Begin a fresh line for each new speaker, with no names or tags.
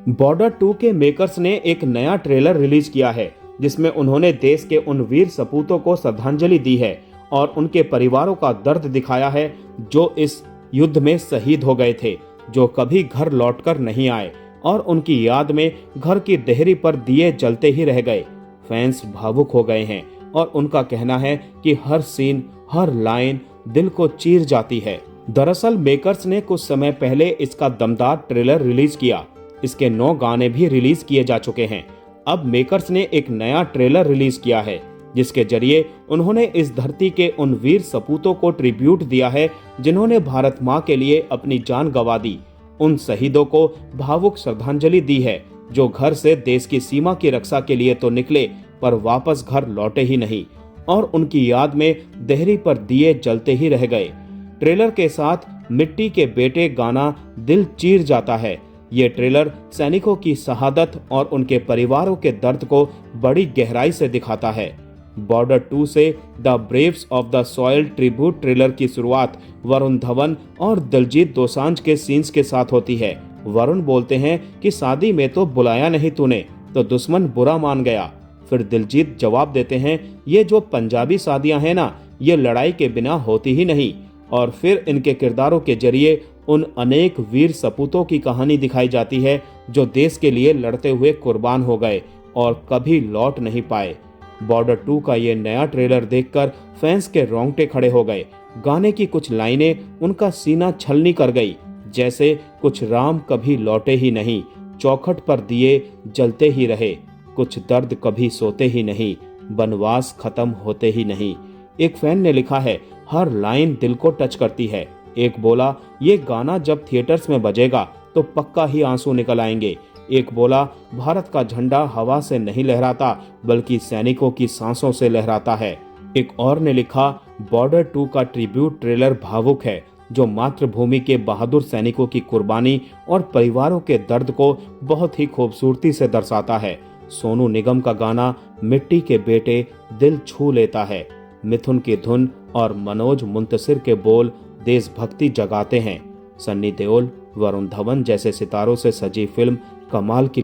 Border 2 के makers ने एक नया ट्रेलर रिलीज किया है जिसमें उन्होंने देश के उन वीर सपूतों को श्रद्धांजलि दी है और उनके परिवारों का दर्द दिखाया है जो इस युद्ध में शहीद हो गए थे, जो कभी घर लौटकर नहीं आए और उनकी याद में घर की देहरी पर दिए जलते ही रह गए। फैंस भावुक हो गए हैं और उनका कहना है कि हर सीन, हर लाइन दिल को चीर जाती है। दरअसल मेकर्स ने कुछ समय पहले इसका दमदार ट्रेलर रिलीज किया। इसके 9 गाने भी रिलीज किए जा चुके हैं। अब मेकर्स ने एक नया ट्रेलर रिलीज किया है जिसके जरिए उन्होंने इस धरती के उन वीर सपूतों को ट्रिब्यूट दिया है जिन्होंने भारत माँ के लिए अपनी जान गंवा दी। उन शहीदों को भावुक श्रद्धांजलि दी है जो घर से देश की सीमा की रक्षा के लिए तो निकले पर वापस घर लौटे ही नहीं और उनकी याद में देहरी पर दिए जलते ही रह गए। ट्रेलर के साथ मिट्टी के बेटे गाना दिल चीर जाता है। ये ट्रेलर सैनिकों की शहादत और उनके परिवारों के दर्द को बड़ी गहराई से दिखाता है। बॉर्डर 2 से the Braves of the soil tribute trailer की शुरुआत वरुण धवन और दिलजीत दोसांझ के सीन्स के साथ होती है। वरुण बोलते हैं कि शादी में तो बुलाया नहीं तूने, तो दुश्मन बुरा मान गया। फिर दिलजीत जवाब देते हैं, ये जो पंजाबी शादियां हैं ना, ये लड़ाई के बिना होती ही नहीं। और फिर इनके किरदारों के जरिए उन अनेक वीर सपूतों की कहानी दिखाई जाती है जो देश के लिए लड़ते हुए कुर्बान हो गए और कभी लौट नहीं पाए। बॉर्डर 2 का ये नया ट्रेलर देखकर फैंस के रोंगटे खड़े हो गए। गाने की कुछ लाइनें उनका सीना छलनी कर गई, जैसे कुछ राम कभी लौटे ही नहीं, चौखट पर दिए जलते ही रहे, कुछ दर्द कभी सोते ही नहीं, बनवास खत्म होते ही नहीं। एक फैन ने लिखा है, हर लाइन दिल को टच करती है। एक बोला, ये गाना जब थिएटर्स में बजेगा तो पक्का ही आंसू निकल आएंगे। एक बोला, भारत का झंडा हवा से नहीं लहराता बल्कि सैनिकों की सांसों से लहराता है। एक और ने लिखा, बॉर्डर 2 का ट्रिब्यूट ट्रेलर भावुक है जो मातृभूमि के बहादुर सैनिकों की कुर्बानी और परिवारों के दर्द को बहुत ही खूबसूरती से दर्शाता है। सोनू निगम का गाना मिट्टी के बेटे दिल छू लेता है। मिथुन की धुन और मनोज मुंतसिर के बोल देशभक्ति जगाते हैं। सन्नी देओल, वरुण धवन जैसे सितारों से सजी फिल्म कमाल की